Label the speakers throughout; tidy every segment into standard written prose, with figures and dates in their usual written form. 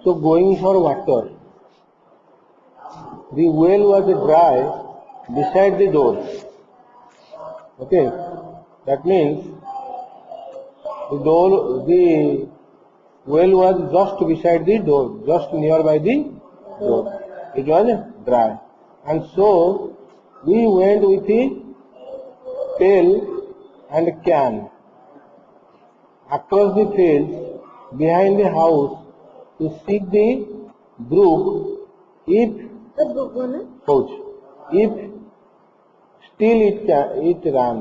Speaker 1: So going for water. The well was dry beside the door. Okay, that means the well was just beside the door, just nearby the door. It was dry, and so we went with a pail and can across the fields behind the house to seek the brook, if still it ran.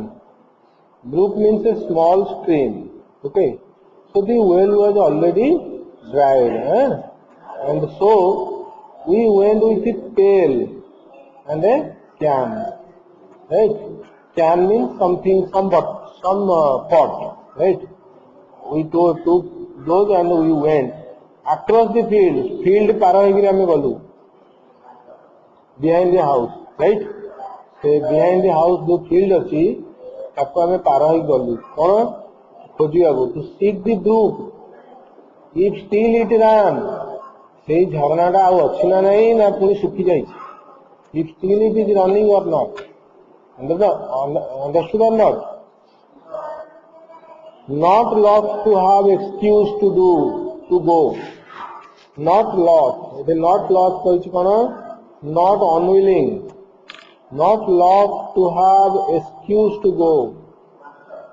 Speaker 1: Brook means a small stream. Okay, so the well was already dried, and so we went with a pail and a can. Right? Can means something, some pot. Right? We took those and we went across the field. Field पार होइकरी आमे गलु behind the house. Right? से behind the house जो field अच्छी ताको आमे पार होइक गलु कौन खोजियागु to seek the brook, if still it ran. से झरनाटा आउ अच्छी ना नहीं ना पूरी सुखी जाइछि. If still it is running or not. Understood or not? Not lost to have excuse to go. Not lost. The not lost कहछि cone? Not unwilling. Not lost to have excuse to go.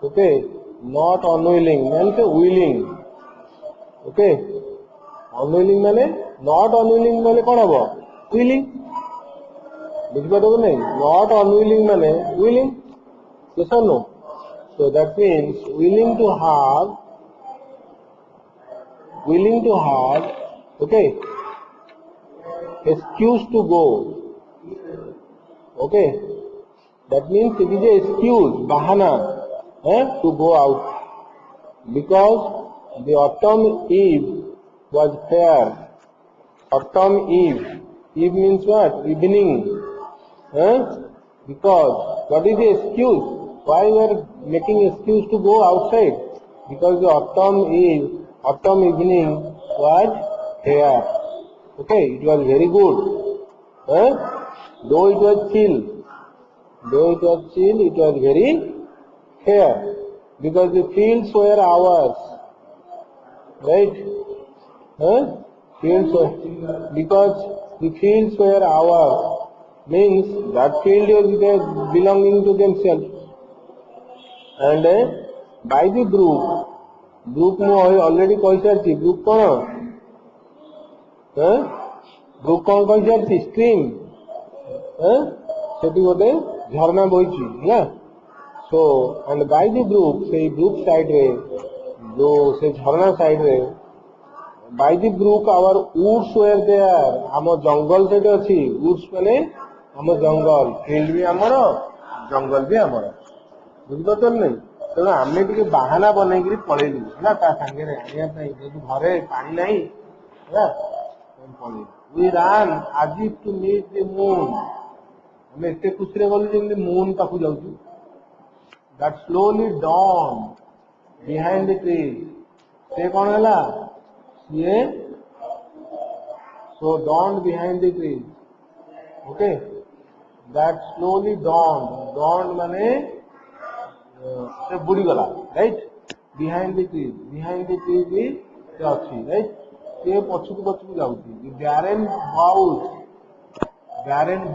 Speaker 1: Okay. Not unwilling means willing. Okay. Unwilling माने not unwilling माने कोन हबो? Willing. बुझिपारो नहीं? Not unwilling माने willing. Yes or no? So that means willing to have, okay, excuse to go. Okay, that means it is a excuse, bahana, to go out. Because the autumn eve was fair. Autumn eve. Eve means what? Evening. Because what is the excuse? Why we are making excuse to go outside? Because the autumn evening was fair. Okay, it was very good. Though it was chill, it was very fair. Because the fields were ours. Right? Because the fields were ours. Means that field is belonging to themselves. And by the brook ମୁଁ already କହିସାରିଛି. brook କ'ଣ? brook କ'ଣ କହିସାରିଛି? stream. ସେଠି ଗୋଟେ ଝରଣା ବୋହିଛି ହେଲା. so and by the brook, ସେଇ brook side ରେ ଯୋଉ ସେ ଝରଣା side ରେ, by the brook our woods were there. ଆମ ଜଙ୍ଗଲ ସେଠି ଅଛି. woods ମାନେ ଆମ ଜଙ୍ଗଲ. field ବି ଆମର, ଜଙ୍ଗଲ ବି ଆମର. ବୁଝିପାରୁଛ ନାହିଁ? ତେଣୁ ଆମେ ଟିକେ ବାହାନା ବନେଇକିରି ପଳେଇଲୁ ହେଲା ତା ସାଙ୍ଗରେ ଆଣିବା ପାଇଁ. ଯଦି ଘରେ ପାଣି ନାହିଁ ହେଲା ପଳେଇଲୁ. we ran as if to meet the moon. ଆମେ ଏତେ ଖୁସିରେ ଗଲୁ ଯେମିତି ମୁନ୍ ପାଖକୁ ଯାଉଛୁ. that slowly dawned behind the trees. ସେ କ'ଣ ହେଲା? ସିଏ so dawned behind the trees. Okay, that slowly dawned ମାନେ से बुड़ीगला. राइट? behind the trees भी से अच्छी. राइट? से पछकू जाउची. barren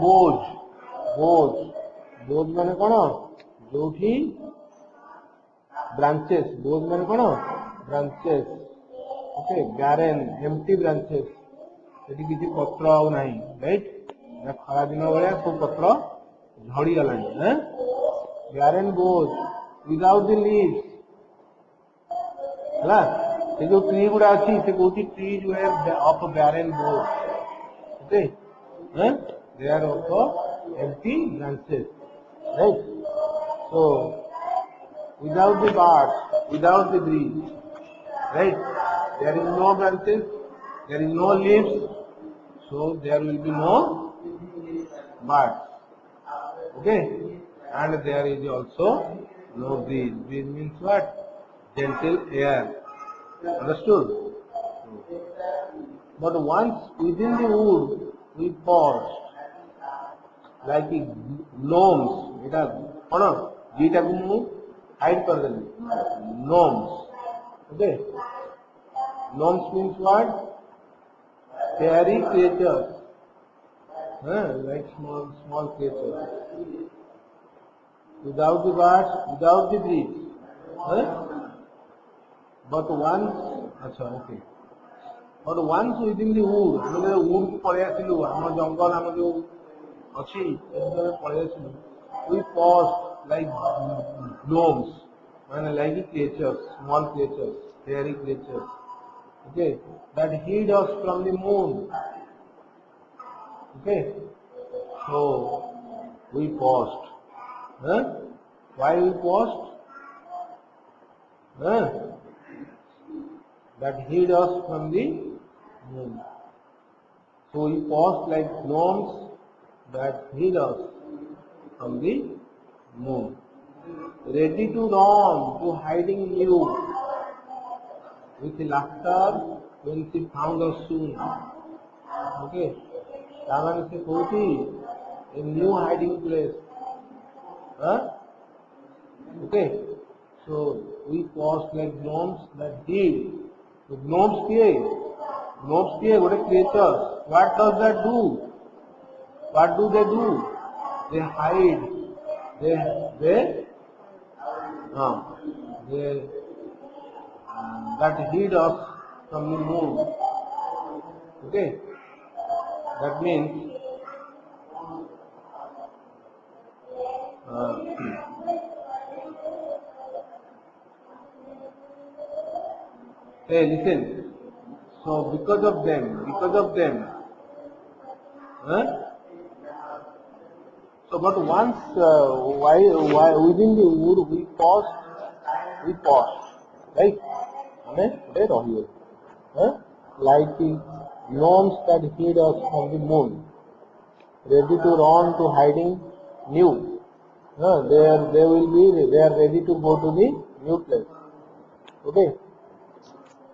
Speaker 1: boughs माने कोन? जोठी branches. boughs माने कोन? branches. Okay, barren empty branches. सेठी किछि पत्र आउ नाही. राइट? ना खरा दिन बेला सब पत्र झड़ी गलानी. barren boughs without the leaves. ହେଲା ସେ ଯୋଉ ଟ୍ରି ଗୁଡା ଅଛି ସେ କହୁଛି trees were of barren boughs. Okay, they are also empty branches. Right? So without the bark, without the breeze, right? There is no branches, there is no leaves, so there will be no bark. Okay, and there is also no breeze. Breeze means what? Gentle air. Understood? but once within the wood we paused like gnomes. এটা কোন যেটাকে মু hide করে দেলি gnomes. Okay, gnomes means what? Fairy creatures, like small creatures without the birds, without the breeze. But once, okay. But once within the wood, ଆମେ wood କୁ ପଳେଇ ଆସିଲୁ, ଆମ ଜଙ୍ଗଲ ଆମ ଯୋଉ ଅଛି ପଳେଇ ଆସିଲୁ, we paused like gnomes, ମାନେ like creatures, small creatures, fairy creatures, okay, that hid us from the moon. Okay, so we paused. Why we paused? That hid us from the moon. So we paused like gnomes that hid us from the moon, ready to run to hiding new, with laughter when she found us soon. Okay, ताମାନେ से कोठी a new hiding place. Okay, so we paused like gnomes that hid. The gnomes kiye what a creatures. What does that do? What do? They hide. They that hid us from the moon. Okay, that means hey, listen. So because of them, so but once why within the wood we paused, right? Like the gnomes that hid us from the moon, ready to run to hiding new. They are ready to go to the new place. Okay,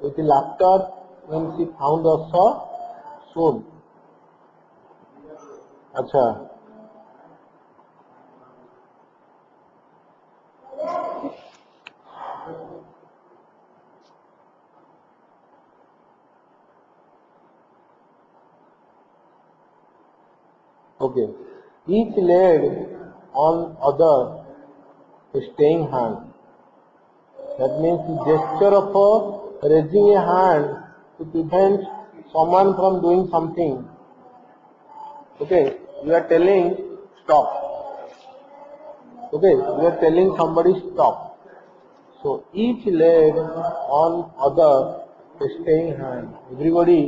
Speaker 1: with the laughter when she found us so soon. अच्छा, okay. Each laid on other a staying hand. That means the gesture of raising a hand to prevent someone from doing something. Okay, you are telling stop. Okay, you are telling somebody stop. So each laid on other a staying hand. Everybody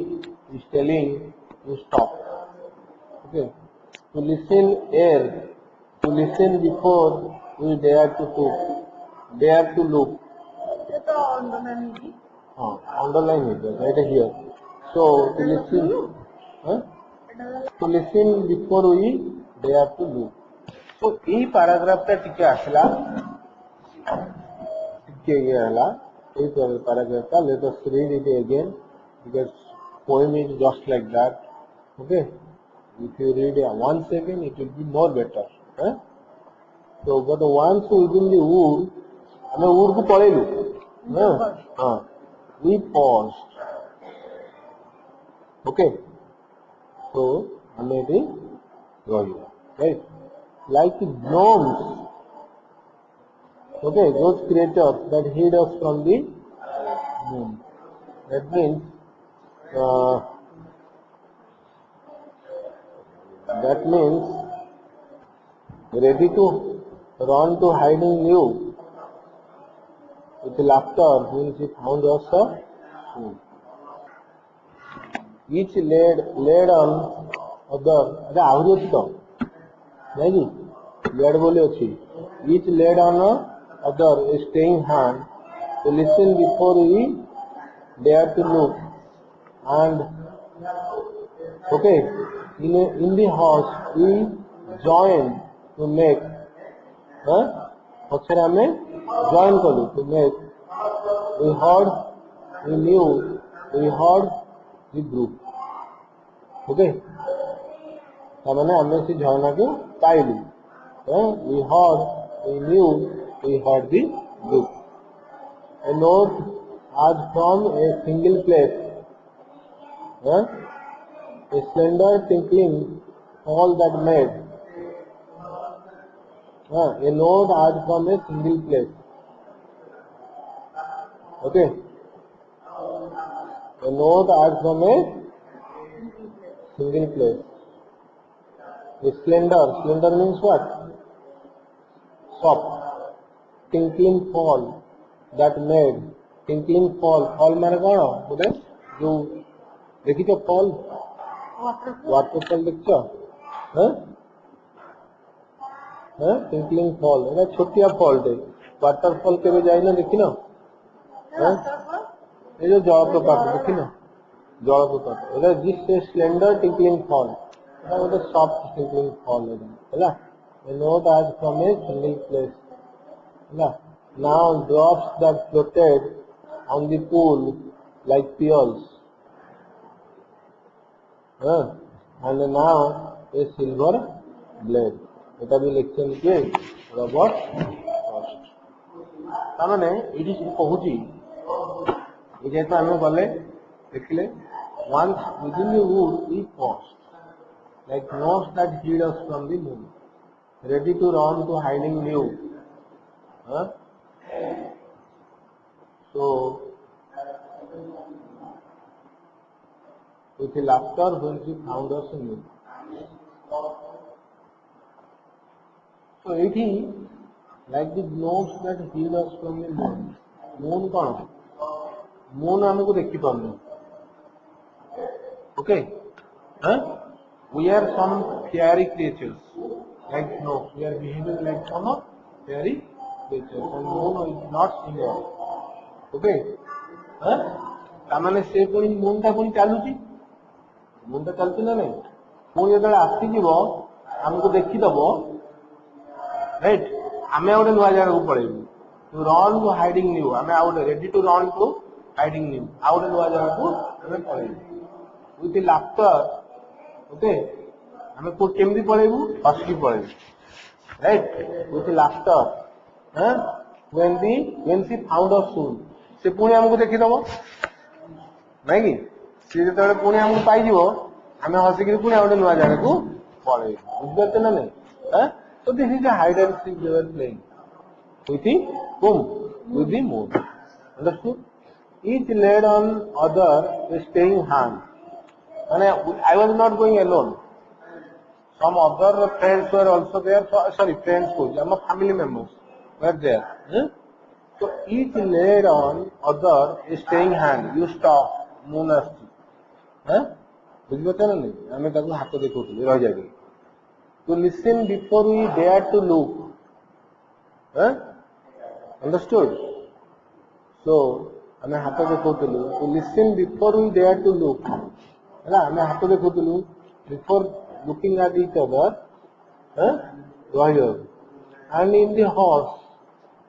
Speaker 1: is telling you stop. Okay, to listen before we dare to look. Underline it right here. So to listen before we dare to look. So this paragraph ta टिके आसला, paragraph ta let us read it again because poem is just like that. Okay, if you read once again it will be more better. So but once within the wood, हमें wood को पढ़ेलु, we paused. Okay, so हमें भी गयो, right? Like gnomes, okay, those creatures that hid us from the moon. That means ready to run to hiding new, with laughter when she found us soon. Each laid on other. अरे आउरी अच्छी तो नहीं जी laid बोले अच्छी. Each laid on other a staying hand to listen before we dare to look. And okay, in the house we joined to make. पक्षर हमें join करूँ to make. We heard the group. Okay तामाने आमे से झरना को पाइलु we heard we knew we heard the brook a note as from a single place a slender tinkling fall that made a note as from a single place okay a note as from a single place a slender means what soft tinkling fall that made tinkling fall माने कौन बोले जो देखी तो fall waterfall देखो हैं tinkling fall एटा छोटिया fall टे waterfall केबे जाई ना देखी ना हैं ये जो जलप्रपात देखी ना जलप्रपात एटा जिस slender tinkling fall एटा बोले soft tinkling fall है a note as from a single place now drops that floated on the pool like pearls and now a silver blade এটা भी लेक्चर के रॉबर्ट फर्स्ट तामाने एडी से कहूची ए जेतो हम गले देखले once within the wood we paused like nose that hid us from the moon ready to run to hiding new so with laughter when she found us new so it is like the nose that hid us from the moon moon कौन moon हमको देखी पाने okay we are some fairy creatures like no we are behaving like some fairy creatures and moon is not singer okay तामाने से कोई moon टा कोई चालू ची moon टा चलती ना नहीं moon ये तोड़ा आस्ती जी वो हमको देखी तो वो right हमें आउटे नुआ जाने को पड़ेगी to run to hiding new हमें आउटे ready to run to hiding new आउटे नुआ जाने को हमें पड़ेगी with the laughter okay हमें को केमदी पड़ेगी हंसकी पड़ेगी right with the laughter when she found us soon से पुणे हमको देखी दबो नहीं की से जेतबे पुणे हमको पाई जीवो हमें हंसी के पुणे आउटे नुआ जाने को पड़ेगी बुझते ना नहीं so this is a hide and seek they were playing with the whom with the moon understood each laid on other a staying hand and I was not going alone some other friends were also there sorry friends our family members were there so each laid on other a staying hand you stop moon asti बुझते ना नहीं हमें तक हाथ देखो रह जाएगी to listen before we dare to look understood so हमें हाथ देखोतलु to listen before we dare to look हैला हमें हाथ देखोतलु before looking at each other right and in the horse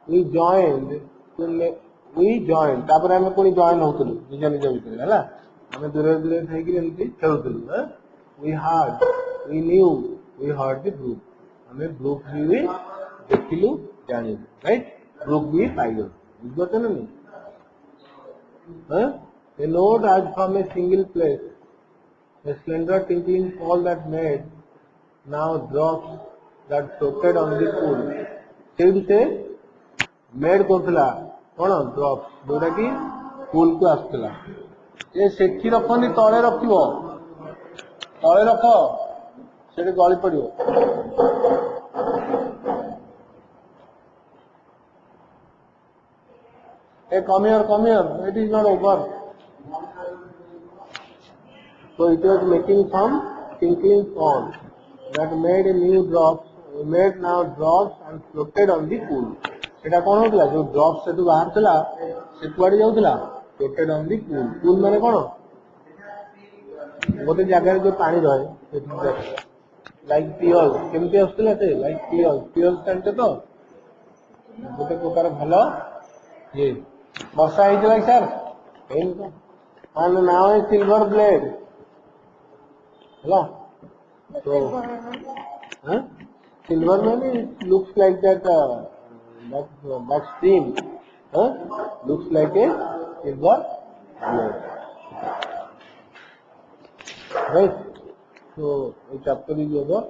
Speaker 1: we joined तापर हमें कोनी join होतलु निज निज भीतर हैला हमें दूर दूर થઈ કે એમથી ખેલુતલુ we heard we knew we heard the brook हमें brook भी देखिलु जानी right brook भी पाइलु बुझते ना नहीं a note as from a single place a slender tinkling fall that made now drops that floated on the pool said से made कोथला कोन drops जोटा की pool को आस्तला ये सेठी रखनी तळे रखिबो तळे रख सेठी गली पड़ियो hey come here it is not over so it was making some tinkling fall that made a new drops made now drops and floated on the pool सेटा कोन होतला जो drops से तो बाहर चला से कुआडी जाउतला floated on the pool माने कोन गोटे जगह जो पानी रहे like pearls केमती आस्तला से like pearls जानते तो गोटे प्रकार भलो ये वर्षा ହେଇଥିଲା କି sir and now a silver blade Yeah. So, huh? Silver man, it looks like that that stream, huh? Looks like a silver lake, right? So, a chapter is over.